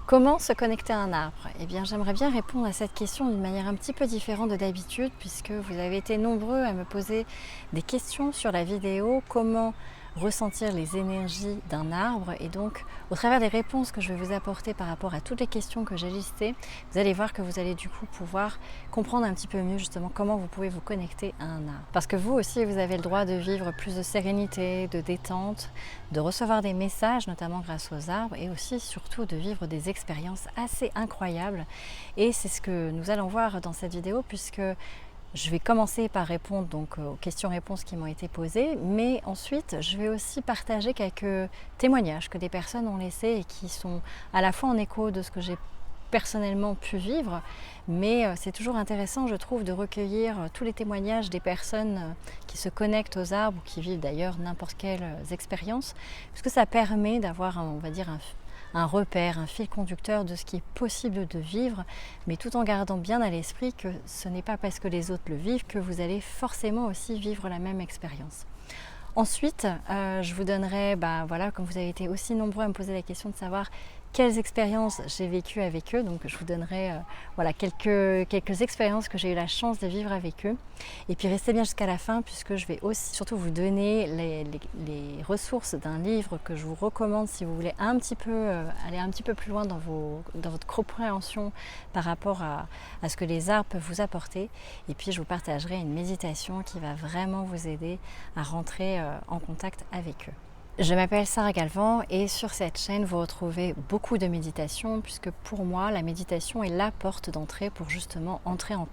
Comment se connecter à un arbre? Eh bien, j'aimerais bien répondre à cette question d'une manière un petit peu différente de d'habitude, puisque vous avez été nombreux à me poser des questions sur la vidéo, comment ressentir les énergies d'un arbre. Et donc, au travers des réponses que je vais vous apporter par rapport à toutes les questions que j'ai listées, vous allez voir que vous allez du coup pouvoir comprendre un petit peu mieux justement comment vous pouvez vous connecter à un arbre. Parce que vous aussi, vous avez le droit de vivre plus de sérénité, de détente, de recevoir des messages, notamment grâce aux arbres, et aussi surtout de vivre des expériences assez incroyables. Et c'est ce que nous allons voir dans cette vidéo, puisque je vais commencer par répondre donc aux questions-réponses qui m'ont été posées, mais ensuite je vais aussi partager quelques témoignages que des personnes ont laissés et qui sont à la fois en écho de ce que j'ai personnellement pu vivre, mais c'est toujours intéressant, je trouve, de recueillir tous les témoignages des personnes qui se connectent aux arbres ou qui vivent d'ailleurs n'importe quelle expérience, puisque ça permet d'avoir, on va dire, un repère, un fil conducteur de ce qui est possible de vivre, mais tout en gardant bien à l'esprit que ce n'est pas parce que les autres le vivent que vous allez forcément aussi vivre la même expérience. Ensuite, je vous donnerai, voilà, comme vous avez été aussi nombreux à me poser la question de savoir quelles expériences j'ai vécues avec eux, donc je vous donnerai voilà, quelques expériences que j'ai eu la chance de vivre avec eux. Et puis restez bien jusqu'à la fin, puisque je vais aussi surtout vous donner les ressources d'un livre que je vous recommande si vous voulez un petit peu aller un petit peu plus loin dans votre compréhension par rapport à ce que les arbres peuvent vous apporter. Et puis je vous partagerai une méditation qui va vraiment vous aider à rentrer en contact avec eux. Je m'appelle Sarah Galvan et sur cette chaîne vous retrouvez beaucoup de méditations, puisque pour moi la méditation est la porte d'entrée pour justement entrer en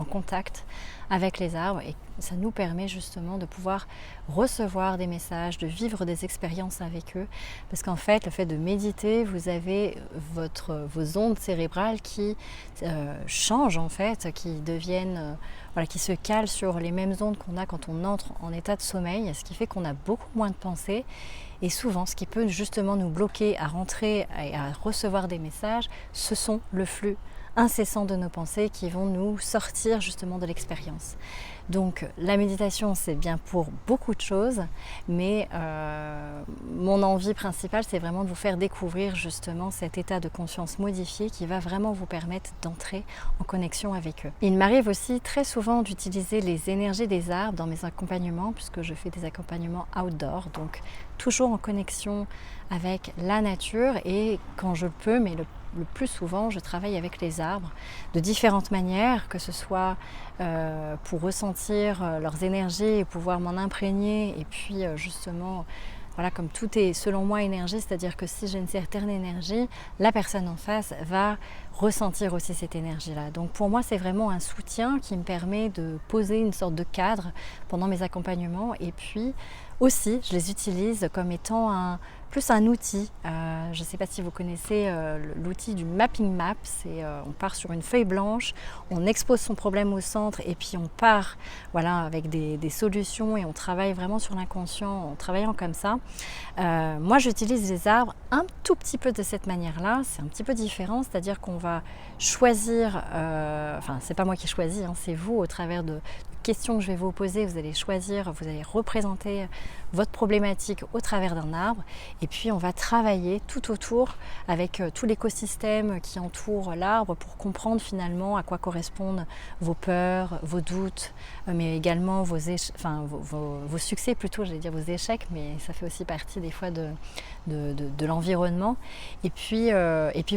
contact avec les arbres, et ça nous permet justement de pouvoir recevoir des messages, de vivre des expériences avec eux, parce qu'en fait le fait de méditer, vous avez vos ondes cérébrales qui changent en fait, qui deviennent voilà, qui se calent sur les mêmes ondes qu'on a quand on entre en état de sommeil, ce qui fait qu'on a beaucoup moins de pensées. Et souvent, ce qui peut justement nous bloquer à rentrer et à recevoir des messages, ce sont le flux incessant de nos pensées qui vont nous sortir justement de l'expérience. Donc la méditation, c'est bien pour beaucoup de choses, mais mon envie principale, c'est vraiment de vous faire découvrir justement cet état de conscience modifié qui va vraiment vous permettre d'entrer en connexion avec eux. Il m'arrive aussi très souvent d'utiliser les énergies des arbres dans mes accompagnements, puisque je fais des accompagnements outdoor, donc toujours en connexion avec la nature, et quand je peux, mais le plus souvent, je travaille avec les arbres de différentes manières, que ce soit pour ressentir leurs énergies et pouvoir m'en imprégner, et puis justement, voilà, comme tout est selon moi énergie, c'est-à-dire que si j'ai une certaine énergie, la personne en face va ressentir aussi cette énergie-là. Donc pour moi, c'est vraiment un soutien qui me permet de poser une sorte de cadre pendant mes accompagnements, et puis aussi, je les utilise comme étant plus un outil. Je ne sais pas si vous connaissez l'outil du mapping map. On part sur une feuille blanche, on expose son problème au centre, et puis on part voilà, avec des solutions, et on travaille vraiment sur l'inconscient en travaillant comme ça. Moi, j'utilise les arbres un tout petit peu de cette manière-là. C'est un petit peu différent, c'est-à-dire qu'on va choisir, enfin c'est pas moi qui choisis, hein, c'est vous au travers de questions que je vais vous poser, vous allez choisir, vous allez représenter votre problématique au travers d'un arbre, et puis on va travailler tout autour avec tout l'écosystème qui entoure l'arbre pour comprendre finalement à quoi correspondent vos peurs, vos doutes, mais également vos succès plutôt, j'allais dire vos échecs, mais ça fait aussi partie des fois de l'environnement, et puis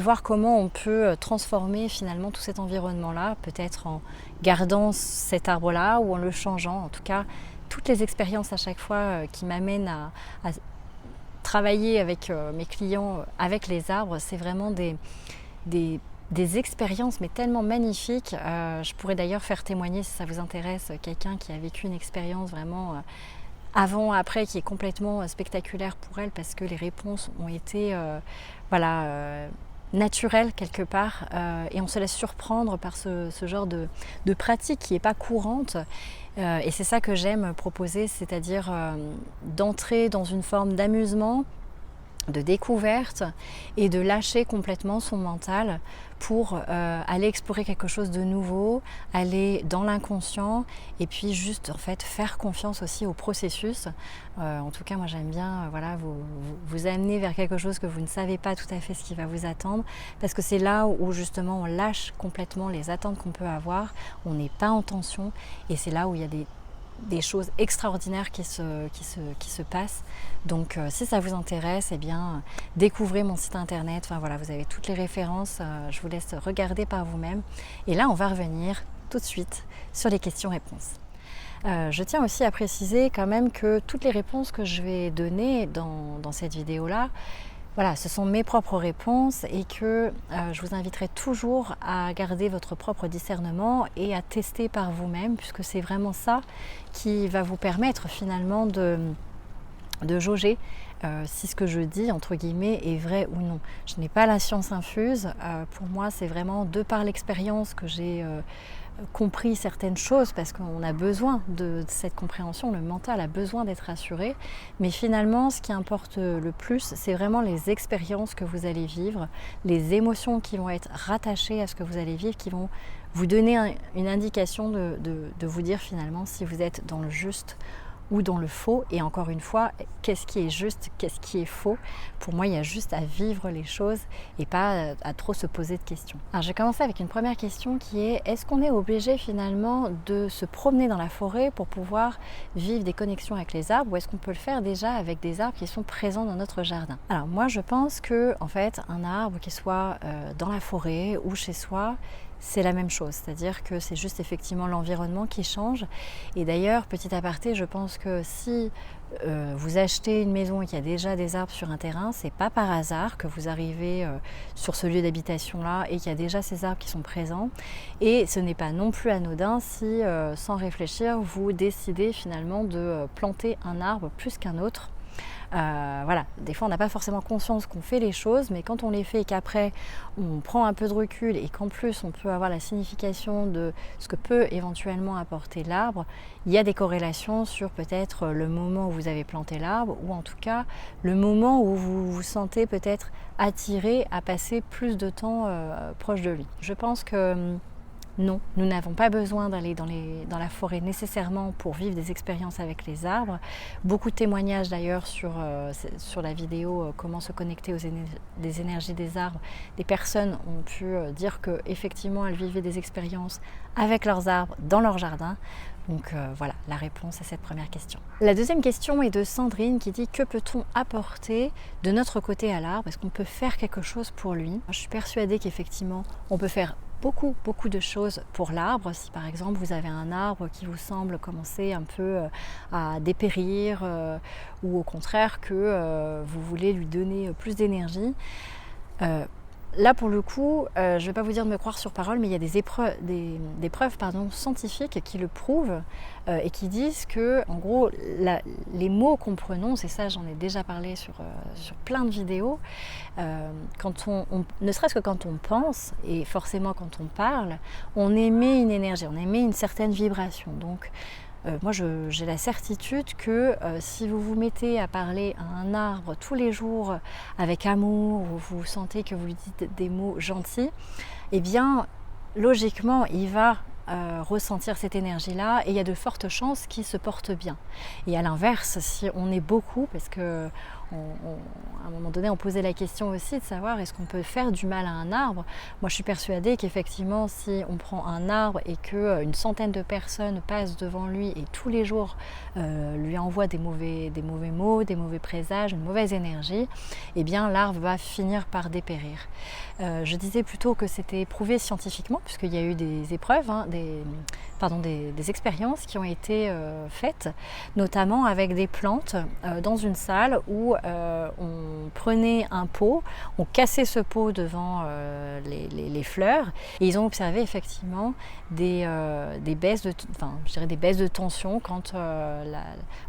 voir comment on peut transformer finalement tout cet environnement-là, peut-être en gardant cet arbre-là ou en le changeant. En tout cas, toutes les expériences à chaque fois qui m'amènent à travailler avec mes clients avec les arbres, c'est vraiment des expériences mais tellement magnifiques. Je pourrais d'ailleurs faire témoigner, si ça vous intéresse, quelqu'un qui a vécu une expérience vraiment avant, après, qui est complètement spectaculaire pour elle, parce que les réponses ont été naturelles quelque part, et on se laisse surprendre par ce genre de pratique qui n'est pas courante. Et c'est ça que j'aime proposer, c'est-à-dire d'entrer dans une forme d'amusement, de découverte et de lâcher complètement son mental pour aller explorer quelque chose de nouveau, aller dans l'inconscient et puis juste en fait faire confiance aussi au processus. En tout cas moi j'aime bien voilà, vous amener vers quelque chose que vous ne savez pas tout à fait ce qui va vous attendre, parce que c'est là où justement on lâche complètement les attentes qu'on peut avoir, on n'est pas en tension et c'est là où il y a des choses extraordinaires qui se passent. Donc si ça vous intéresse, eh bien découvrez mon site internet, enfin voilà, vous avez toutes les références, je vous laisse regarder par vous-même. Et là on va revenir tout de suite sur les questions-réponses. Je tiens aussi à préciser quand même que toutes les réponses que je vais donner dans cette vidéo-là, voilà, ce sont mes propres réponses et que je vous inviterai toujours à garder votre propre discernement et à tester par vous-même, puisque c'est vraiment ça qui va vous permettre finalement de jauger si ce que je dis, entre guillemets, est vrai ou non. Je n'ai pas la science infuse. Pour moi, c'est vraiment de par l'expérience que j'ai compris certaines choses, parce qu'on a besoin de cette compréhension, le mental a besoin d'être rassuré, mais finalement ce qui importe le plus, c'est vraiment les expériences que vous allez vivre, les émotions qui vont être rattachées à ce que vous allez vivre, qui vont vous donner une indication de vous dire finalement si vous êtes dans le juste ou dans le faux. Et encore une fois, qu'est-ce qui est juste, qu'est-ce qui est faux? Pour moi, il y a juste à vivre les choses et pas à trop se poser de questions. Alors, je vais commencer avec une première question qui est: est-ce qu'on est obligé finalement de se promener dans la forêt pour pouvoir vivre des connexions avec les arbres, ou est-ce qu'on peut le faire déjà avec des arbres qui sont présents dans notre jardin? Alors moi, je pense que en fait, un arbre qui soit dans la forêt ou chez soi, c'est la même chose, c'est-à-dire que c'est juste effectivement l'environnement qui change. Et d'ailleurs, petit aparté, je pense que si vous achetez une maison et qu'il y a déjà des arbres sur un terrain, c'est pas par hasard que vous arrivez sur ce lieu d'habitation-là et qu'il y a déjà ces arbres qui sont présents. Et ce n'est pas non plus anodin si, sans réfléchir, vous décidez finalement de planter un arbre plus qu'un autre. Voilà, des fois on n'a pas forcément conscience qu'on fait les choses, mais quand on les fait et qu'après on prend un peu de recul et qu'en plus on peut avoir la signification de ce que peut éventuellement apporter l'arbre, il y a des corrélations sur peut-être le moment où vous avez planté l'arbre, ou en tout cas le moment où vous vous sentez peut-être attiré à passer plus de temps proche de lui. Je pense que non, nous n'avons pas besoin d'aller dans la forêt nécessairement pour vivre des expériences avec les arbres. Beaucoup de témoignages d'ailleurs sur la vidéo comment se connecter des énergies des arbres. Des personnes ont pu dire qu'effectivement elles vivaient des expériences avec leurs arbres dans leur jardin. Donc voilà la réponse à cette première question. La deuxième question est de Sandrine qui dit: que peut-on apporter de notre côté à l'arbre? Est-ce qu'on peut faire quelque chose pour lui? Je suis persuadée qu'effectivement on peut faire beaucoup de choses pour l'arbre. Si par exemple vous avez un arbre qui vous semble commencer un peu à dépérir ou au contraire que vous voulez lui donner plus d'énergie, là pour le coup, je ne vais pas vous dire de me croire sur parole, mais il y a des preuves scientifiques qui le prouvent et qui disent que, en gros, les mots qu'on prononce, et ça j'en ai déjà parlé sur plein de vidéos, quand ne serait-ce que quand on pense, et forcément quand on parle, on émet une énergie, on émet une certaine vibration. Donc moi j'ai la certitude que si vous vous mettez à parler à un arbre tous les jours avec amour, ou vous sentez que vous lui dites des mots gentils, eh bien logiquement il va ressentir cette énergie-là et il y a de fortes chances qu'il se porte bien. Et à l'inverse, si on est beaucoup, parce que à un moment donné on posait la question aussi de savoir est-ce qu'on peut faire du mal à un arbre. Moi je suis persuadée qu'effectivement si on prend un arbre et qu'une centaine de personnes passent devant lui et tous les jours lui envoient des mauvais mots, des mauvais présages, une mauvaise énergie, eh bien l'arbre va finir par dépérir. Je disais plutôt que c'était prouvé scientifiquement, puisqu'il y a eu des épreuves, des expériences qui ont été faites, notamment avec des plantes dans une salle où on prenait un pot, on cassait ce pot devant les fleurs, et ils ont observé effectivement des baisses de tension quand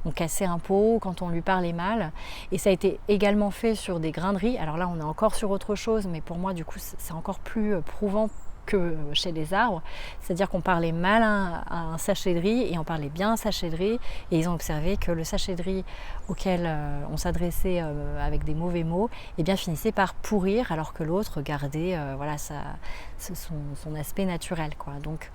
on cassait un pot, quand on lui parlait mal. Et ça a été également fait sur des grains de riz. Alors là on est encore sur autre chose, mais pour moi du coup c'est encore plus prouvant que chez les arbres, c'est-à-dire qu'on parlait mal à un sachet de riz et on parlait bien à un sachet de riz, et ils ont observé que le sachet de riz auquel on s'adressait avec des mauvais mots, eh bien finissait par pourrir, alors que l'autre gardait voilà, son aspect naturel, quoi. Donc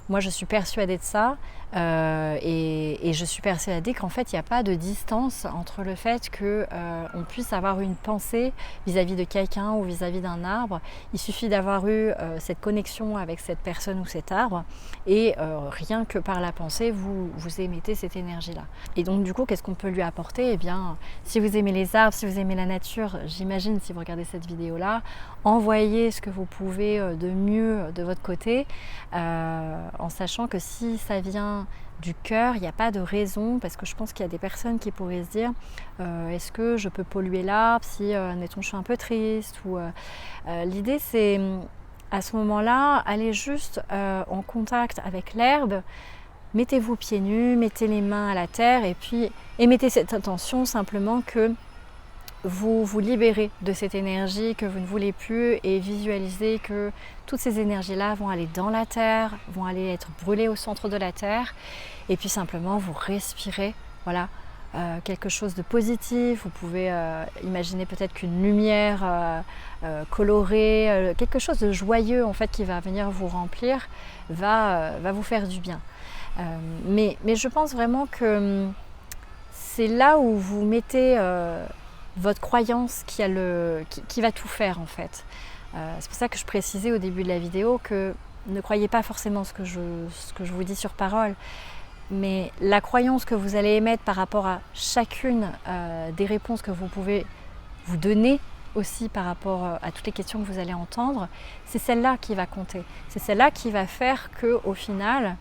moi je suis persuadée de ça, et je suis persuadée qu'en fait il n'y a pas de distance entre le fait qu'on puisse avoir une pensée vis-à-vis de quelqu'un ou vis-à-vis d'un arbre. Il suffit d'avoir eu cette connexion avec cette personne ou cet arbre, et rien que par la pensée vous émettez cette énergie-là. Et donc du coup, qu'est-ce qu'on peut lui apporter? Eh bien, si vous aimez les arbres, si vous aimez la nature, j'imagine, si vous regardez cette vidéo-là, envoyez ce que vous pouvez de mieux de votre côté, en sachant que si ça vient du cœur, il n'y a pas de raison, parce que je pense qu'il y a des personnes qui pourraient se dire est-ce que je peux polluer l'arbre si, admettons, je suis un peu triste, ou l'idée c'est à ce moment-là, allez juste en contact avec l'herbe, mettez-vous pieds nus, mettez les mains à la terre, et puis émettez cette intention simplement que vous vous libérez de cette énergie que vous ne voulez plus, et visualisez que toutes ces énergies-là vont aller dans la terre, vont aller être brûlées au centre de la terre, et puis simplement vous respirez, voilà, quelque chose de positif. Vous pouvez imaginer peut-être qu'une lumière colorée, quelque chose de joyeux en fait qui va venir vous remplir, va vous faire du bien. Mais je pense vraiment que c'est là où vous mettez votre croyance qui va tout faire en fait. C'est pour ça que je précisais au début de la vidéo que ne croyez pas forcément ce que je vous dis sur parole, mais la croyance que vous allez émettre par rapport à chacune des réponses que vous pouvez vous donner aussi par rapport à toutes les questions que vous allez entendre, c'est celle-là qui va compter. C'est celle-là qui va faire qu'au final,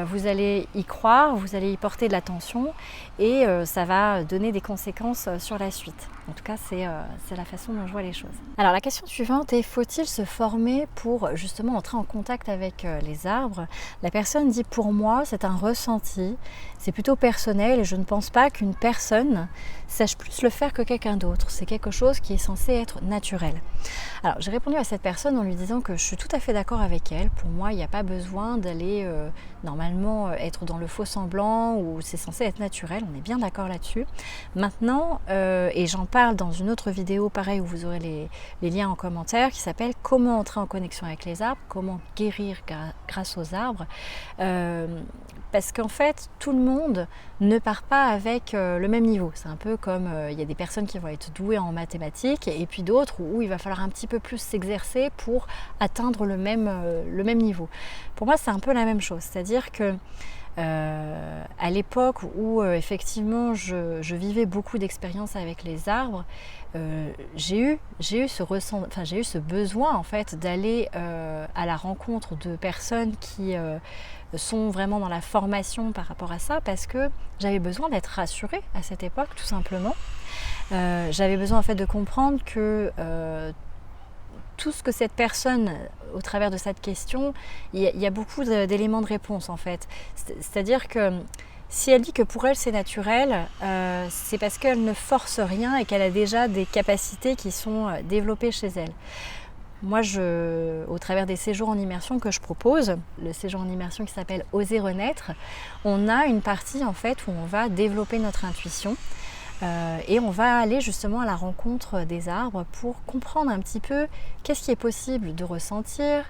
vous allez y croire, vous allez y porter de l'attention, et ça va donner des conséquences sur la suite. En tout cas, c'est la façon dont je vois les choses. Alors la question suivante est: faut-il se former pour justement entrer en contact avec les arbres? La personne dit: pour moi, c'est un ressenti, c'est plutôt personnel, et je ne pense pas qu'une personne sache plus le faire que quelqu'un d'autre. C'est quelque chose qui est censé être naturel. Alors j'ai répondu à cette personne en lui disant que je suis tout à fait d'accord avec elle. Pour moi, il n'y a pas besoin d'aller normalement être dans le faux semblant, ou c'est censé être naturel. On est bien d'accord là-dessus. Maintenant, et j'en parle dans une autre vidéo pareil où vous aurez les liens en commentaire, qui s'appelle comment entrer en connexion avec les arbres, comment guérir grâce aux arbres, parce qu'en fait tout le monde ne part pas avec le même niveau. C'est un peu comme il y a des personnes qui vont être douées en mathématiques, et puis d'autres où il va falloir un petit peu plus s'exercer pour atteindre le même niveau. Pour moi, c'est un peu la même chose, c'est-à-dire que à l'époque où effectivement je vivais beaucoup d'expériences avec les arbres, j'ai eu ce besoin en fait d'aller à la rencontre de personnes qui sont vraiment dans la formation par rapport à ça, parce que j'avais besoin d'être rassurée à cette époque, tout simplement. J'avais besoin en fait de comprendre que tout ce que cette personne, au travers de cette question, il y a beaucoup d'éléments de réponse en fait. C'est-à-dire que si elle dit que pour elle c'est naturel, c'est parce qu'elle ne force rien et qu'elle a déjà des capacités qui sont développées chez elle. Moi, au travers des séjours en immersion que je propose, le séjour en immersion qui s'appelle Oser renaître, on a une partie en fait où on va développer notre intuition. Et on va aller justement à la rencontre des arbres pour comprendre un petit peu qu'est-ce qui est possible de ressentir,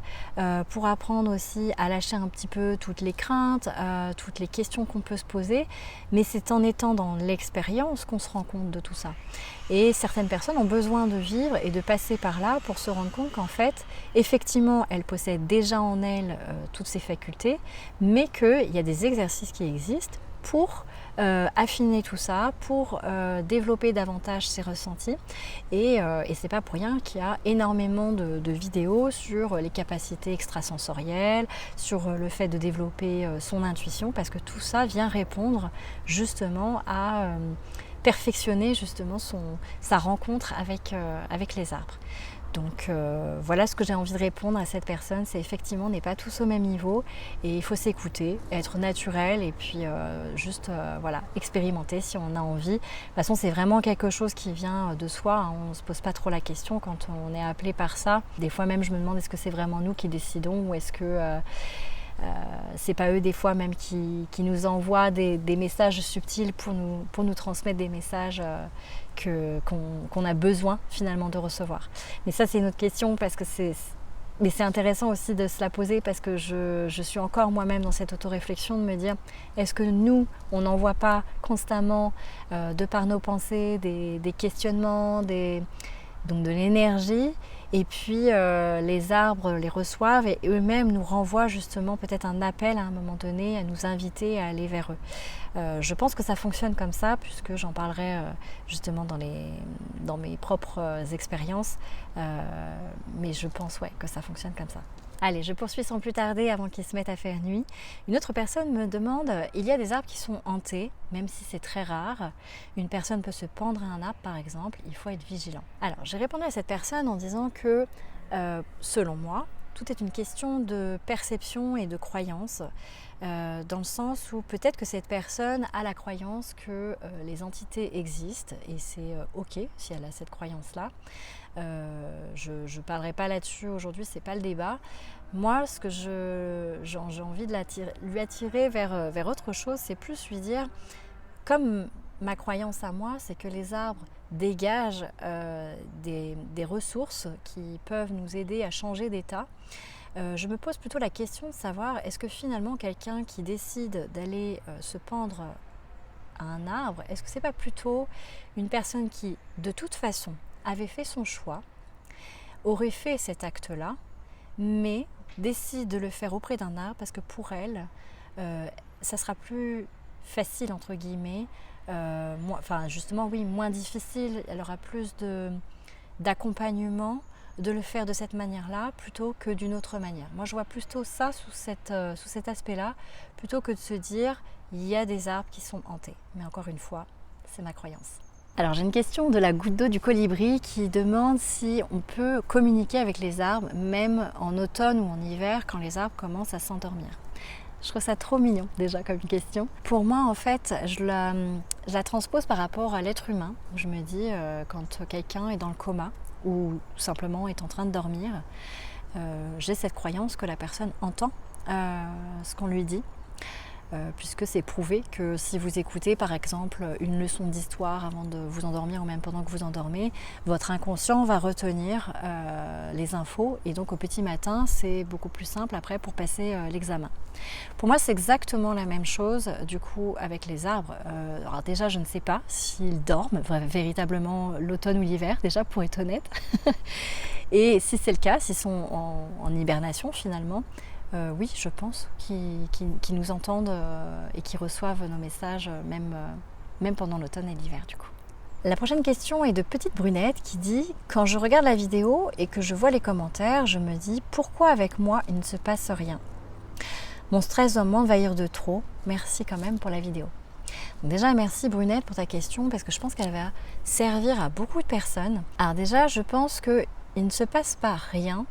pour apprendre aussi à lâcher un petit peu toutes les craintes, toutes les questions qu'on peut se poser. Mais c'est en étant dans l'expérience qu'on se rend compte de tout ça. Et certaines personnes ont besoin de vivre et de passer par là pour se rendre compte qu'en fait, effectivement, elles possèdent déjà en elles toutes ces facultés, mais qu'il y a des exercices qui existent pour affiner tout ça, pour développer davantage ses ressentis, et c'est pas pour rien qu'il y a énormément de vidéos sur les capacités extrasensorielles, sur le fait de développer son intuition, parce que tout ça vient répondre justement à perfectionner justement sa rencontre avec les arbres. Donc voilà ce que j'ai envie de répondre à cette personne, c'est effectivement on n'est pas tous au même niveau et il faut s'écouter, être naturel et puis juste voilà, expérimenter si on a envie. De toute façon c'est vraiment quelque chose qui vient de soi, hein. On ne se pose pas trop la question quand on est appelé par ça. Des fois même je me demande est-ce que c'est vraiment nous qui décidons ou est-ce que c'est pas eux des fois même qui nous envoient des messages subtils pour nous transmettre des messages qu'on a besoin finalement de recevoir. Mais ça c'est une autre question parce que mais c'est intéressant aussi de se la poser parce que je suis encore moi-même dans cette autoréflexion de me dire est-ce que nous, on n'envoie pas constamment de par nos pensées des questionnements, donc de l'énergie et puis les arbres les reçoivent et eux-mêmes nous renvoient justement peut-être un appel à un moment donné à nous inviter à aller vers eux. Je pense que ça fonctionne comme ça puisque j'en parlerai justement dans mes propres expériences, mais je pense que ça fonctionne comme ça. Allez, je poursuis sans plus tarder avant qu'il se mette à faire nuit. Une autre personne me demande, il y a des arbres qui sont hantés, même si c'est très rare. Une personne peut se pendre à un arbre par exemple, il faut être vigilant. Alors, j'ai répondu à cette personne en disant que, selon moi, tout est une question de perception et de croyance, dans le sens où peut-être que cette personne a la croyance que les entités existent et c'est ok si elle a cette croyance-là. Je ne parlerai pas là-dessus aujourd'hui, c'est pas le débat. Moi, ce que j'ai envie de lui attirer vers autre chose, c'est plus lui dire, comme ma croyance à moi, c'est que les arbres dégagent des ressources qui peuvent nous aider à changer d'état. Je me pose plutôt la question de savoir est-ce que finalement quelqu'un qui décide d'aller se pendre à un arbre, est-ce que c'est pas plutôt une personne qui, de toute façon, avait fait son choix, aurait fait cet acte-là, mais décide de le faire auprès d'un arbre parce que pour elle, ça sera plus facile entre guillemets, moins difficile, elle aura plus d'accompagnement de le faire de cette manière-là plutôt que d'une autre manière. Moi je vois plutôt ça sous cet aspect-là, plutôt que de se dire il y a des arbres qui sont hantés. Mais encore une fois, c'est ma croyance. Alors j'ai une question de la goutte d'eau du colibri qui demande si on peut communiquer avec les arbres même en automne ou en hiver quand les arbres commencent à s'endormir. Je trouve ça trop mignon déjà comme question. Pour moi en fait je la transpose par rapport à l'être humain. Je me dis quand quelqu'un est dans le coma ou simplement est en train de dormir, j'ai cette croyance que la personne entend ce qu'on lui dit. Puisque c'est prouvé que si vous écoutez par exemple une leçon d'histoire avant de vous endormir ou même pendant que vous endormez, votre inconscient va retenir les infos et donc au petit matin c'est beaucoup plus simple après pour passer l'examen. Pour moi c'est exactement la même chose du coup avec les arbres. Alors déjà je ne sais pas s'ils dorment véritablement l'automne ou l'hiver déjà pour être honnête et si c'est le cas, s'ils sont en hibernation finalement, oui, je pense qu'ils nous entendent et qu'ils reçoivent nos messages même pendant l'automne et l'hiver du coup. La prochaine question est de Petite Brunette qui dit « Quand je regarde la vidéo et que je vois les commentaires, je me dis « Pourquoi avec moi il ne se passe rien ?» Mon stress doit m'envahir de trop. Merci quand même pour la vidéo. Donc déjà, merci Brunette pour ta question parce que je pense qu'elle va servir à beaucoup de personnes. Alors déjà, je pense qu'il ne se passe pas rien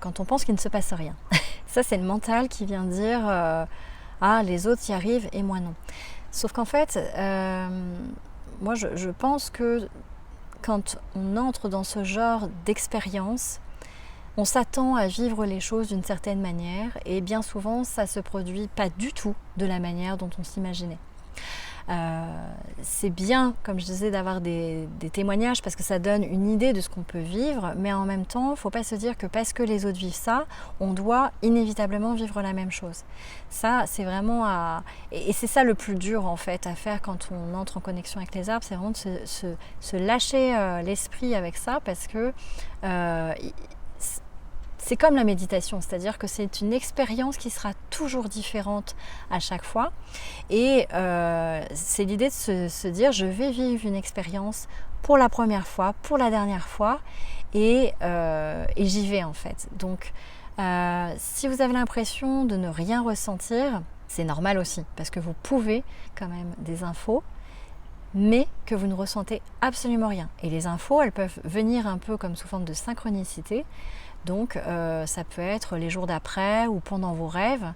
quand on pense qu'il ne se passe rien. Ça, c'est le mental qui vient dire ah, les autres y arrivent et moi non. Sauf qu'en fait, moi je pense que quand on entre dans ce genre d'expérience, on s'attend à vivre les choses d'une certaine manière et bien souvent, ça ne se produit pas du tout de la manière dont on s'imaginait. C'est bien, comme je disais, d'avoir des témoignages parce que ça donne une idée de ce qu'on peut vivre, mais en même temps, il ne faut pas se dire que parce que les autres vivent ça, on doit inévitablement vivre la même chose. Ça, c'est vraiment et c'est ça le plus dur en fait à faire quand on entre en connexion avec les arbres, c'est vraiment de se lâcher l'esprit avec ça parce que c'est comme la méditation, c'est-à-dire que c'est une expérience qui sera toujours différente à chaque fois. Et c'est l'idée de se dire, je vais vivre une expérience pour la première fois, pour la dernière fois, et j'y vais en fait. Donc, si vous avez l'impression de ne rien ressentir, c'est normal aussi, parce que vous pouvez quand même des infos, mais que vous ne ressentez absolument rien. Et les infos, elles peuvent venir un peu comme sous forme de synchronicité. Donc ça peut être les jours d'après ou pendant vos rêves.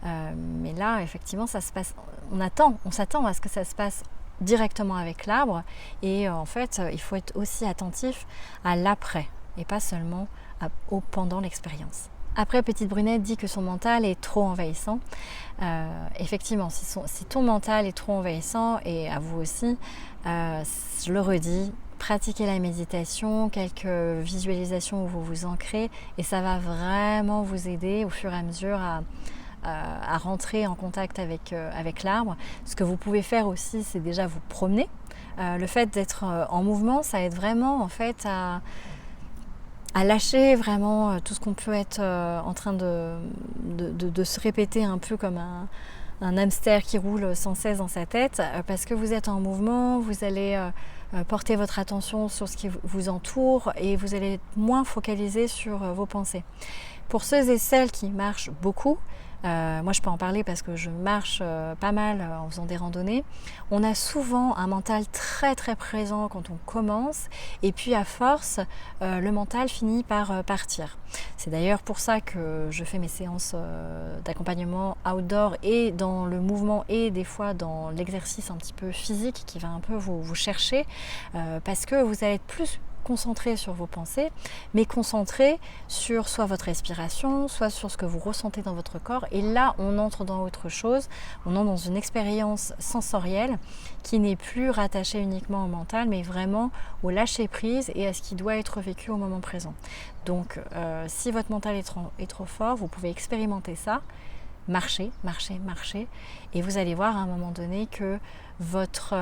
Mais là, effectivement, ça se passe. On s'attend à ce que ça se passe directement avec l'arbre. Et en fait, il faut être aussi attentif à l'après et pas seulement au pendant l'expérience. Après, Petite Brunette dit que son mental est trop envahissant. Effectivement, si ton mental est trop envahissant, et à vous aussi, je le redis, pratiquez la méditation, quelques visualisations où vous vous ancrez, et ça va vraiment vous aider au fur et à mesure à rentrer en contact avec l'arbre. Ce que vous pouvez faire aussi, c'est déjà vous promener. Le fait d'être en mouvement, ça aide vraiment en fait à lâcher vraiment tout ce qu'on peut être en train de se répéter un peu comme un hamster qui roule sans cesse dans sa tête, parce que vous êtes en mouvement, vous allez porter votre attention sur ce qui vous entoure et vous allez être moins focalisé sur vos pensées. Pour ceux et celles qui marchent beaucoup, moi je peux en parler parce que je marche pas mal en faisant des randonnées, on a souvent un mental très très présent quand on commence, et puis à force le mental finit par partir. C'est d'ailleurs pour ça que je fais mes séances d'accompagnement outdoor et dans le mouvement et des fois dans l'exercice un petit peu physique qui va un peu vous chercher, parce que vous allez être plus concentré sur vos pensées, mais concentré sur soit votre respiration, soit sur ce que vous ressentez dans votre corps. Et là, on entre dans autre chose, on entre dans une expérience sensorielle qui n'est plus rattachée uniquement au mental, mais vraiment au lâcher-prise et à ce qui doit être vécu au moment présent. Donc, si votre mental est trop fort, vous pouvez expérimenter ça, marcher, et vous allez voir à un moment donné que votre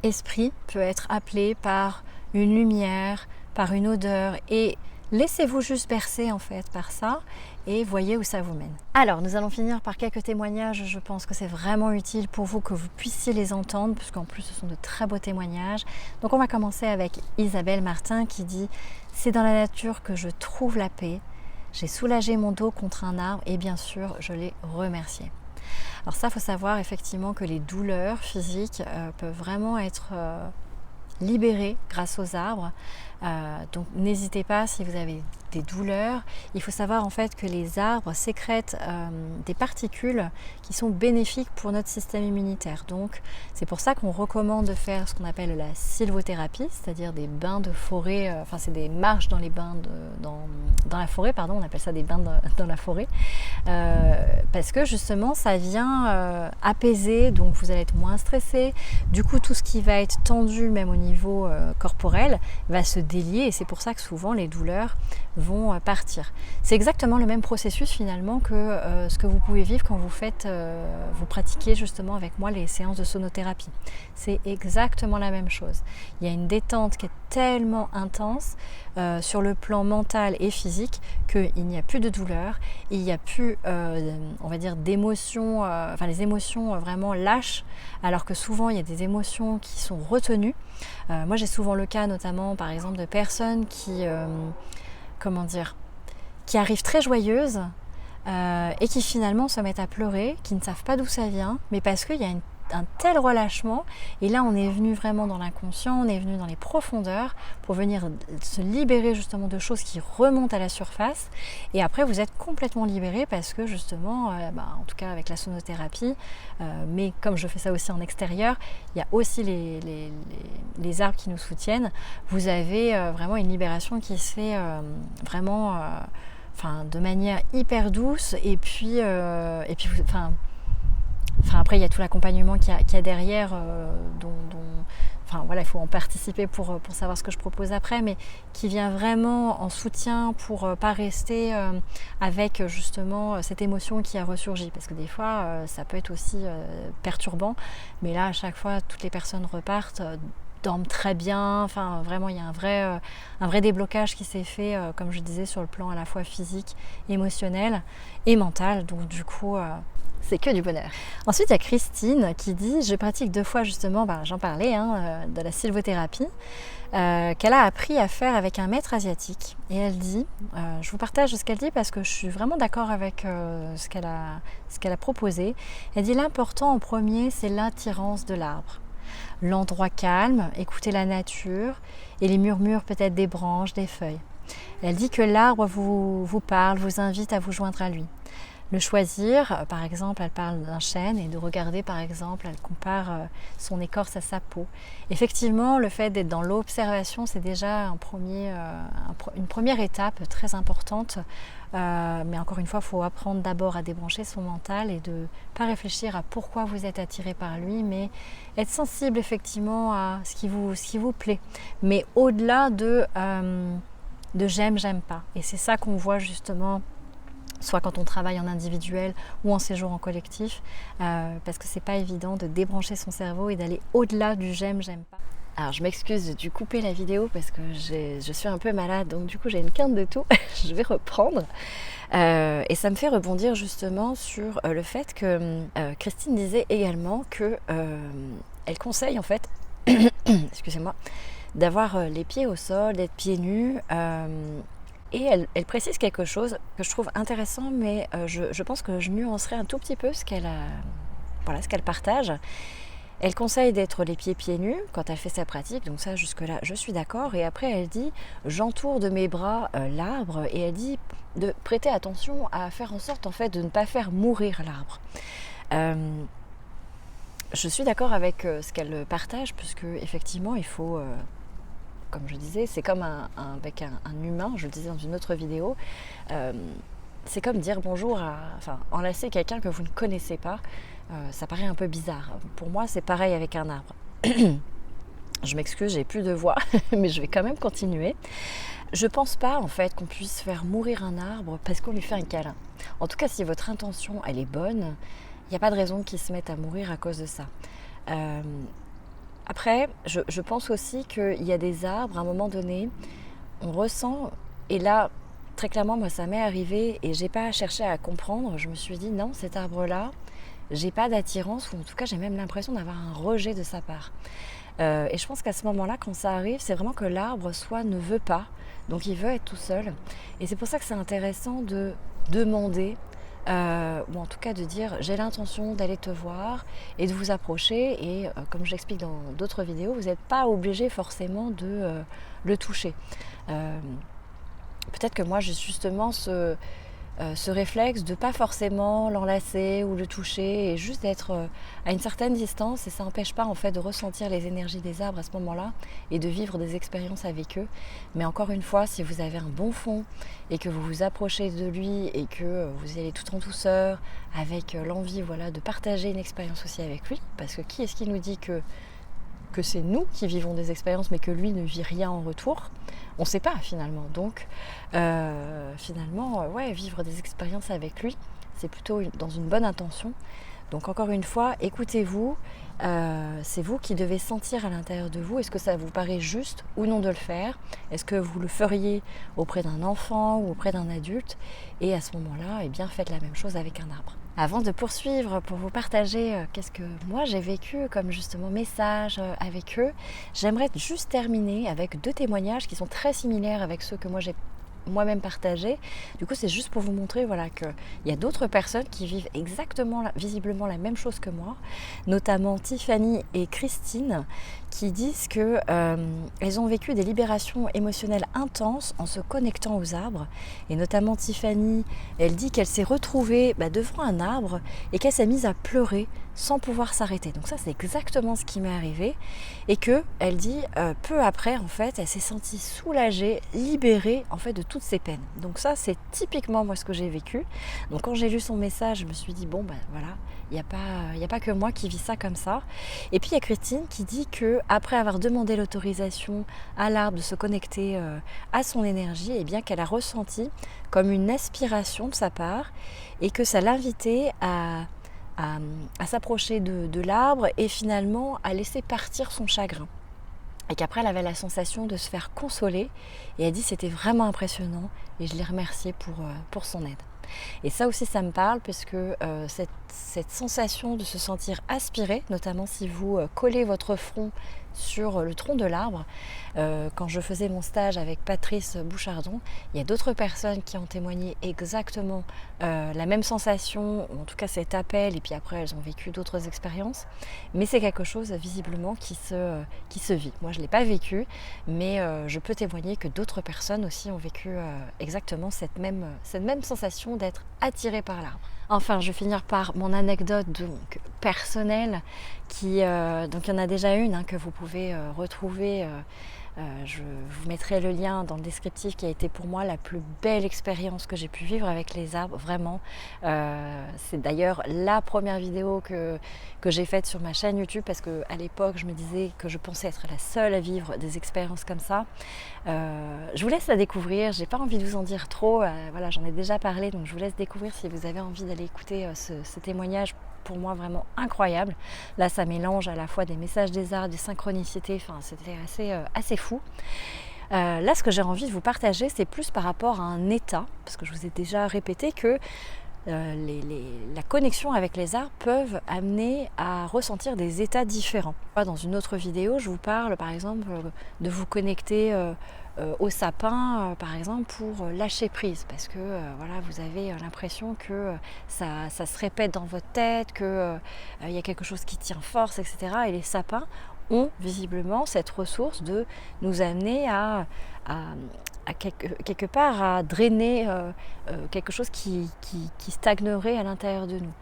esprit peut être appelé par une lumière, par une odeur, et laissez-vous juste bercer en fait par ça et voyez où ça vous mène. Alors nous allons finir par quelques témoignages, je pense que c'est vraiment utile pour vous que vous puissiez les entendre, puisqu'en plus ce sont de très beaux témoignages. Donc on va commencer avec Isabelle Martin qui dit « C'est dans la nature que je trouve la paix, j'ai soulagé mon dos contre un arbre et bien sûr je l'ai remercié ». Alors ça, il faut savoir effectivement que les douleurs physiques peuvent vraiment être libérées grâce aux arbres. Donc n'hésitez pas si vous avez des douleurs. Il faut savoir en fait que les arbres sécrètent des particules qui sont bénéfiques pour notre système immunitaire. Donc c'est pour ça qu'on recommande de faire ce qu'on appelle la sylvothérapie, c'est-à-dire des bains de forêt, enfin c'est des marches dans les bains dans la forêt, pardon, on appelle ça des bains dans la forêt, parce que justement ça vient apaiser, donc vous allez être moins stressé. Du coup tout ce qui va être tendu même au niveau corporel va se délier, et c'est pour ça que souvent les douleurs vont partir. C'est exactement le même processus finalement que ce que vous pouvez vivre quand vous pratiquez justement avec moi les séances de sonothérapie. C'est exactement la même chose. Il y a une détente qui est tellement intense sur le plan mental et physique qu'il n'y a plus de douleur, il n'y a plus on va dire d'émotions, enfin les émotions vraiment lâches, alors que souvent il y a des émotions qui sont retenues. Moi j'ai souvent le cas notamment par exemple de personnes qui qui arrivent très joyeuses et qui finalement se mettent à pleurer, qui ne savent pas d'où ça vient, mais parce qu'il y a un tel relâchement, et là on est venu vraiment dans l'inconscient, on est venu dans les profondeurs pour venir se libérer justement de choses qui remontent à la surface, et après vous êtes complètement libéré parce que justement, en tout cas avec la sonothérapie, mais comme je fais ça aussi en extérieur, il y a aussi les arbres qui nous soutiennent, vous avez vraiment une libération qui se fait vraiment de manière hyper douce, et puis après, il y a tout l'accompagnement qu'il y a derrière, il faut en participer pour savoir ce que je propose après, mais qui vient vraiment en soutien pour pas rester avec justement cette émotion qui a ressurgi. Parce que des fois, ça peut être aussi perturbant, mais là, à chaque fois, toutes les personnes repartent, dorment très bien. Enfin, vraiment, il y a un vrai déblocage qui s'est fait, comme je disais, sur le plan à la fois physique, émotionnel et mental. Donc, du coup, c'est que du bonheur. Ensuite, il y a Christine qui dit « Je pratique 2 fois justement, j'en parlais, de la sylvothérapie, qu'elle a appris à faire avec un maître asiatique. » Et elle dit, je vous partage ce qu'elle dit parce que je suis vraiment d'accord avec ce qu'elle a proposé. Elle dit « L'important en premier, c'est l'attirance de l'arbre. l'endroit calme, écouter la nature et les murmures peut-être des branches, des feuilles. Elle dit que l'arbre vous parle, vous invite à vous joindre à lui. Le choisir, par exemple, elle parle d'un chêne et de regarder, par exemple, elle compare son écorce à sa peau. Effectivement, le fait d'être dans l'observation, c'est déjà une première étape très importante. Mais encore une fois, il faut apprendre d'abord à débrancher son mental et de ne pas réfléchir à pourquoi vous êtes attiré par lui, mais être sensible effectivement à ce qui vous plaît. Mais au-delà de j'aime, j'aime pas. Et c'est ça qu'on voit justement soit quand on travaille en individuel ou en séjour en collectif, parce que c'est pas évident de débrancher son cerveau et d'aller au-delà du j'aime, j'aime pas. Alors je m'excuse, j'ai dû couper la vidéo parce que je suis un peu malade, donc du coup j'ai une quinte de toux, je vais reprendre. Et ça me fait rebondir justement sur le fait que Christine disait également que elle conseille en fait, excusez-moi, d'avoir les pieds au sol, d'être pieds nus. Et elle précise quelque chose que je trouve intéressant, mais je pense que je nuancerai un tout petit peu ce qu'elle partage. Elle conseille d'être les pieds nus quand elle fait sa pratique, donc ça jusque-là je suis d'accord. Et après elle dit j'entoure de mes bras l'arbre, et elle dit de prêter attention à faire en sorte en fait de ne pas faire mourir l'arbre. Je suis d'accord avec ce qu'elle partage, puisque effectivement il faut... comme je disais, c'est comme avec un humain, je le disais dans une autre vidéo, c'est comme dire bonjour enlacer quelqu'un que vous ne connaissez pas, ça paraît un peu bizarre. Pour moi, c'est pareil avec un arbre. Je m'excuse, j'ai plus de voix, mais je vais quand même continuer. Je pense pas en fait qu'on puisse faire mourir un arbre parce qu'on lui fait un câlin. En tout cas, si votre intention elle est bonne, il n'y a pas de raison qu'il se mette à mourir à cause de ça. Après, je pense aussi qu'il y a des arbres, à un moment donné, on ressent, et là, très clairement, moi, ça m'est arrivé, et j'ai pas cherché à comprendre, je me suis dit, non, cet arbre-là, j'ai pas d'attirance, ou en tout cas, j'ai même l'impression d'avoir un rejet de sa part. Et je pense qu'à ce moment-là, quand ça arrive, c'est vraiment que l'arbre, soit ne veut pas, donc il veut être tout seul, et c'est pour ça que c'est intéressant de demander, ou en tout cas de dire j'ai l'intention d'aller te voir et de vous approcher, et comme je l'explique dans d'autres vidéos, vous n'êtes pas obligé forcément de le toucher. Peut-être que moi j'ai justement ce réflexe de pas forcément l'enlacer ou le toucher, et juste d'être à une certaine distance, et ça n'empêche pas en fait de ressentir les énergies des arbres à ce moment-là et de vivre des expériences avec eux. Mais encore une fois, si vous avez un bon fond et que vous vous approchez de lui et que vous y allez tout en douceur avec l'envie de partager une expérience aussi avec lui, parce que qui est-ce qui nous dit que c'est nous qui vivons des expériences mais que lui ne vit rien en retour? On ne sait pas finalement. Donc vivre des expériences avec lui, c'est plutôt dans une bonne intention. Donc encore une fois, écoutez-vous, c'est vous qui devez sentir à l'intérieur de vous, est-ce que ça vous paraît juste ou non de le faire? Est-ce que vous le feriez auprès d'un enfant ou auprès d'un adulte? Et à ce moment-là, faites la même chose avec un arbre. Avant de poursuivre pour vous partager qu'est-ce que moi j'ai vécu comme justement message avec eux, j'aimerais juste terminer avec 2 témoignages qui sont très similaires avec ceux que moi j'ai moi-même partagé. Du coup, c'est juste pour vous montrer qu'il y a d'autres personnes qui vivent exactement, visiblement la même chose que moi, notamment Tiffany et Christine, qui disent qu'elles ont vécu des libérations émotionnelles intenses en se connectant aux arbres. Et notamment Tiffany, elle dit qu'elle s'est retrouvée devant un arbre et qu'elle s'est mise à pleurer sans pouvoir s'arrêter. Donc ça, c'est exactement ce qui m'est arrivé. Et elle dit, peu après, en fait, elle s'est sentie soulagée, libérée, en fait, de toutes ses peines. Donc ça, c'est typiquement moi ce que j'ai vécu. Donc quand j'ai lu son message, je me suis dit, il n'y a pas que moi qui vis ça comme ça. Et puis il y a Christine qui dit qu'après avoir demandé l'autorisation à l'arbre de se connecter à son énergie, qu'elle a ressenti comme une aspiration de sa part, et que ça l'invitait à s'approcher de l'arbre et finalement à laisser partir son chagrin. Et qu'après elle avait la sensation de se faire consoler, et elle dit c'était vraiment impressionnant, et je l'ai remerciée pour son aide. Et ça aussi ça me parle, parce que cette sensation de se sentir aspiré, notamment si vous collez votre front sur le tronc de l'arbre. Quand je faisais mon stage avec Patrice Bouchardon, il y a d'autres personnes qui ont témoigné exactement la même sensation, en tout cas cet appel, et puis après elles ont vécu d'autres expériences. Mais c'est quelque chose visiblement qui se vit. Moi je ne l'ai pas vécu, mais je peux témoigner que d'autres personnes aussi ont vécu exactement cette même sensation d'être attirée par l'arbre. Enfin, je vais finir par mon anecdote donc, personnelle, donc il y en a déjà une que vous pouvez retrouver. Je vous mettrai le lien dans le descriptif, qui a été pour moi la plus belle expérience que j'ai pu vivre avec les arbres, vraiment. C'est d'ailleurs la première vidéo que j'ai faite sur ma chaîne YouTube, parce qu'à l'époque je me disais que je pensais être la seule à vivre des expériences comme ça. Je vous laisse la découvrir, j'ai pas envie de vous en dire trop, voilà, j'en ai déjà parlé, donc je vous laisse découvrir si vous avez envie d'aller écouter ce témoignage, pour moi vraiment incroyable. Là ça mélange à la fois des messages des arbres, des synchronicités, enfin c'était assez fou. Là ce que j'ai envie de vous partager, c'est plus par rapport à un état, parce que je vous ai déjà répété que la connexion avec les arbres peuvent amener à ressentir des états différents. Dans une autre vidéo, je vous parle par exemple de vous connecter au sapin, par exemple, pour lâcher prise, parce que voilà, vous avez l'impression que ça se répète dans votre tête, qu'il y a quelque chose qui tient force, etc. Et les sapins ont visiblement cette ressource de nous amener à quelque part à drainer quelque chose qui stagnerait à l'intérieur de nous.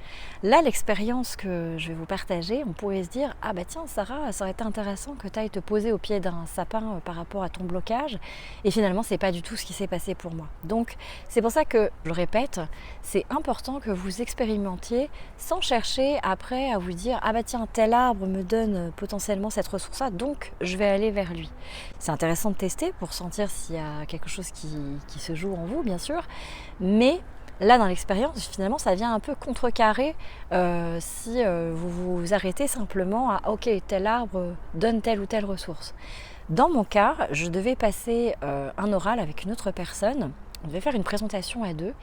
Là, l'expérience que je vais vous partager, on pourrait se dire « Ah bah tiens Sarah, ça aurait été intéressant que tu ailles te poser au pied d'un sapin par rapport à ton blocage. » Et finalement, c'est pas du tout ce qui s'est passé pour moi. Donc, c'est pour ça que, je le répète, c'est important que vous expérimentiez sans chercher après à vous dire « Ah bah tiens, tel arbre me donne potentiellement cette ressource-là, donc je vais aller vers lui. » C'est intéressant de tester pour sentir s'il y a quelque chose qui se joue en vous, bien sûr, mais là, dans l'expérience, finalement, ça vient un peu contrecarrer si vous vous arrêtez simplement à « ok, tel arbre donne telle ou telle ressource ». Dans mon cas, je devais passer un oral avec une autre personne. On devait faire une présentation à deux.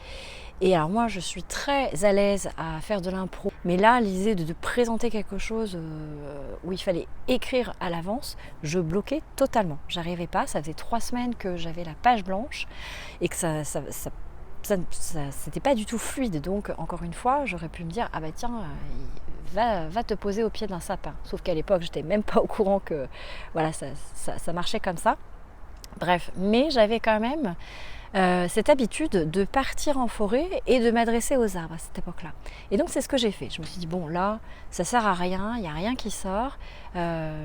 Et alors moi, je suis très à l'aise à faire de l'impro. Mais là, l'idée de présenter quelque chose où il fallait écrire à l'avance, je bloquais totalement. J'arrivais pas. Ça faisait 3 semaines que j'avais la page blanche et que ça c'était pas du tout fluide. Donc, encore une fois, j'aurais pu me dire « Ah bah tiens, va te poser au pied d'un sapin ». Sauf qu'à l'époque, j'étais même pas au courant que voilà, ça marchait comme ça. Bref, mais j'avais quand même cette habitude de partir en forêt et de m'adresser aux arbres à cette époque-là. Et donc c'est ce que j'ai fait. Je me suis dit bon là, ça sert à rien, il n'y a rien qui sort.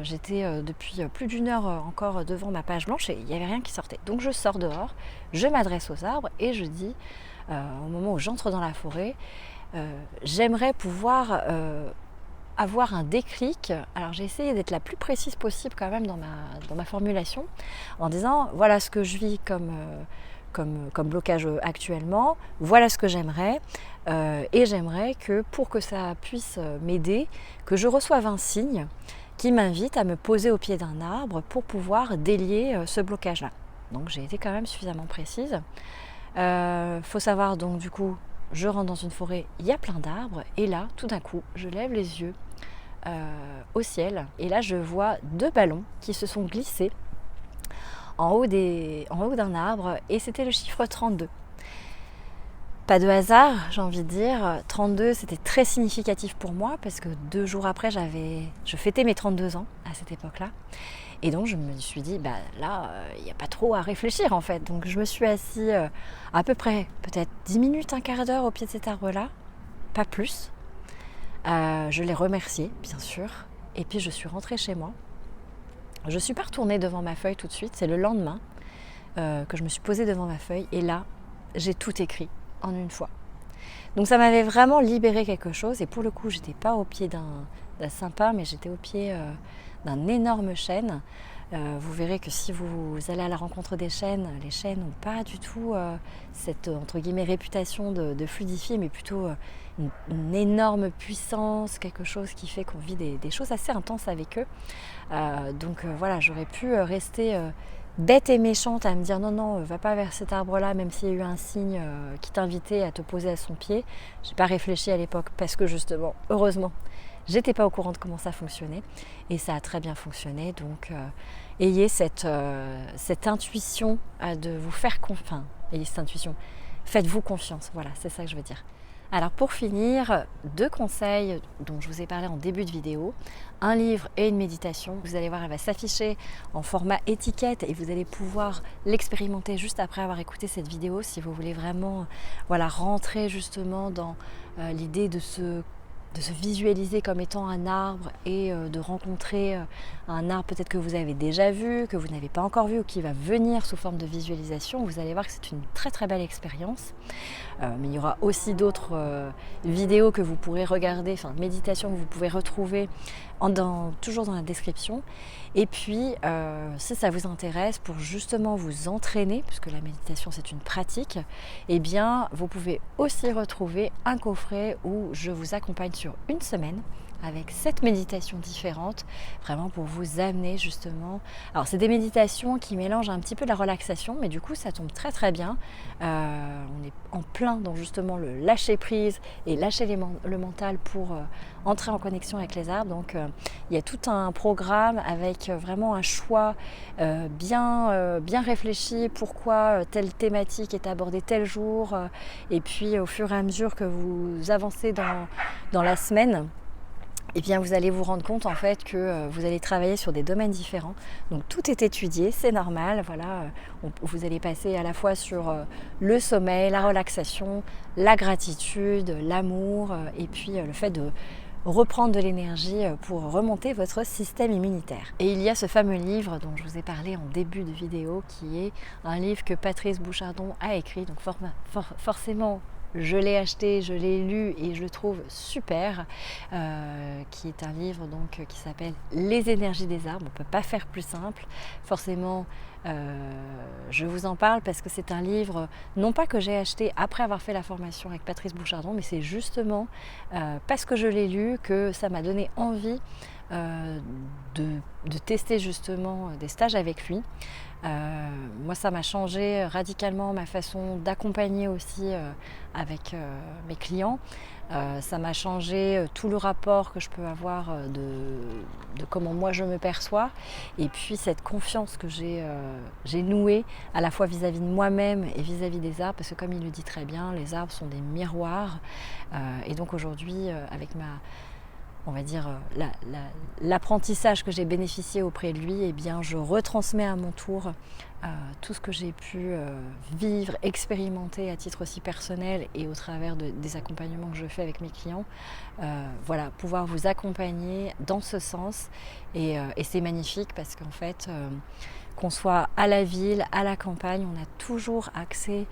J'étais depuis plus d'1 heure encore devant ma page blanche et il n'y avait rien qui sortait. Donc je sors dehors, je m'adresse aux arbres et je dis au moment où j'entre dans la forêt, j'aimerais pouvoir avoir un déclic. Alors j'ai essayé d'être la plus précise possible quand même dans ma formulation, en disant voilà ce que je vis comme blocage actuellement, voilà ce que j'aimerais, et j'aimerais que pour que ça puisse m'aider, que je reçoive un signe qui m'invite à me poser au pied d'un arbre pour pouvoir délier ce blocage-là. Donc j'ai été quand même suffisamment précise. Faut savoir donc du coup, je rentre dans une forêt, il y a plein d'arbres, et là, tout d'un coup, je lève les yeux au ciel, et là je vois 2 ballons qui se sont glissés en haut d'un arbre, et c'était le chiffre 32. Pas de hasard, j'ai envie de dire. 32, c'était très significatif pour moi, parce que 2 jours après, je fêtais mes 32 ans à cette époque-là. Et donc je me suis dit, bah là, il n'y a pas trop à réfléchir en fait. Donc je me suis assise à peu près, peut-être 10 minutes, un quart d'heure au pied de cet arbre-là, pas plus. Je l'ai remercié, bien sûr. Et puis je suis rentrée chez moi. Je ne suis pas retournée devant ma feuille tout de suite. C'est le lendemain que je me suis posée devant ma feuille. Et là, j'ai tout écrit en une fois. Donc ça m'avait vraiment libéré quelque chose. Et pour le coup, je n'étais pas au pied d'un sapin, mais j'étais au pied d'un énorme chêne. Vous verrez que si vous allez à la rencontre des chênes, les chênes n'ont pas du tout cette entre guillemets réputation de fluidifier, mais plutôt une énorme puissance, quelque chose qui fait qu'on vit des choses assez intenses avec eux. Donc voilà, j'aurais pu rester bête et méchante à me dire non, va pas vers cet arbre-là, même s'il y a eu un signe qui t'invitait à te poser à son pied. J'ai pas réfléchi à l'époque parce que justement, heureusement, J'étais pas au courant de comment ça fonctionnait et ça a très bien fonctionné. Donc ayez cette intuition de vous faire confiance. Enfin, ayez cette intuition. Faites-vous confiance. Voilà, c'est ça que je veux dire. Alors pour finir, 2 conseils dont je vous ai parlé en début de vidéo, un livre et une méditation. Vous allez voir, elle va s'afficher en format étiquette et vous allez pouvoir l'expérimenter juste après avoir écouté cette vidéo si vous voulez vraiment rentrer justement dans l'idée de se visualiser comme étant un arbre et de rencontrer un arbre peut-être que vous avez déjà vu, que vous n'avez pas encore vu ou qui va venir sous forme de visualisation. Vous allez voir que c'est une très très belle expérience. Mais il y aura aussi d'autres vidéos que vous pourrez regarder, enfin méditations que vous pouvez retrouver toujours dans la description. Et puis, si ça vous intéresse pour justement vous entraîner, puisque la méditation c'est une pratique, eh bien vous pouvez aussi retrouver un coffret où je vous accompagne sur une semaine avec 7 méditations différentes, vraiment pour vous amener justement. Alors c'est des méditations qui mélangent un petit peu de la relaxation, mais du coup ça tombe très très bien. On est en plein dans justement le lâcher prise et lâcher le mental pour entrer en connexion avec les arbres. Donc il y a tout un programme avec vraiment un choix bien réfléchi, pourquoi telle thématique est abordée tel jour, et puis au fur et à mesure que vous avancez dans la semaine, et bien vous allez vous rendre compte en fait que vous allez travailler sur des domaines différents. Donc tout est étudié, c'est normal. Voilà, vous allez passer à la fois sur le sommeil, la relaxation, la gratitude, l'amour, et puis le fait de reprendre de l'énergie pour remonter votre système immunitaire. Et il y a ce fameux livre dont je vous ai parlé en début de vidéo, qui est un livre que Patrice Bouchardon a écrit. Donc forcément, je l'ai acheté, je l'ai lu et je le trouve super, qui est un livre donc qui s'appelle Les énergies des arbres. On ne peut pas faire plus simple. Forcément, je vous en parle parce que c'est un livre, non pas que j'ai acheté après avoir fait la formation avec Patrice Bouchardon, mais c'est justement parce que je l'ai lu que ça m'a donné envie de tester justement des stages avec lui. Moi, ça m'a changé radicalement ma façon d'accompagner aussi avec mes clients. Ça m'a changé tout le rapport que je peux avoir de comment moi je me perçois, et puis cette confiance que j'ai nouée à la fois vis-à-vis de moi-même et vis-à-vis des arbres, parce que comme il le dit très bien, les arbres sont des miroirs. Et donc aujourd'hui, avec on va dire l'apprentissage que j'ai bénéficié auprès de lui, eh bien je retransmets à mon tour tout ce que j'ai pu vivre, expérimenter à titre aussi personnel et au travers des accompagnements que je fais avec mes clients. Voilà, pouvoir vous accompagner dans ce sens, et c'est magnifique parce qu'en fait, qu'on soit à la ville, à la campagne, on a toujours accès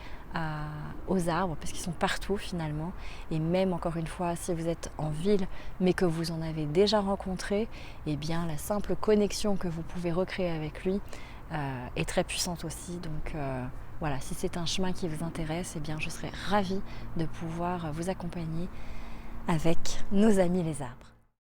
aux arbres parce qu'ils sont partout finalement. Et même encore une fois, si vous êtes en ville mais que vous en avez déjà rencontré, eh bien la simple connexion que vous pouvez recréer avec lui est très puissante aussi. Donc voilà, si c'est un chemin qui vous intéresse, eh bien je serais ravie de pouvoir vous accompagner avec nos amis les arbres.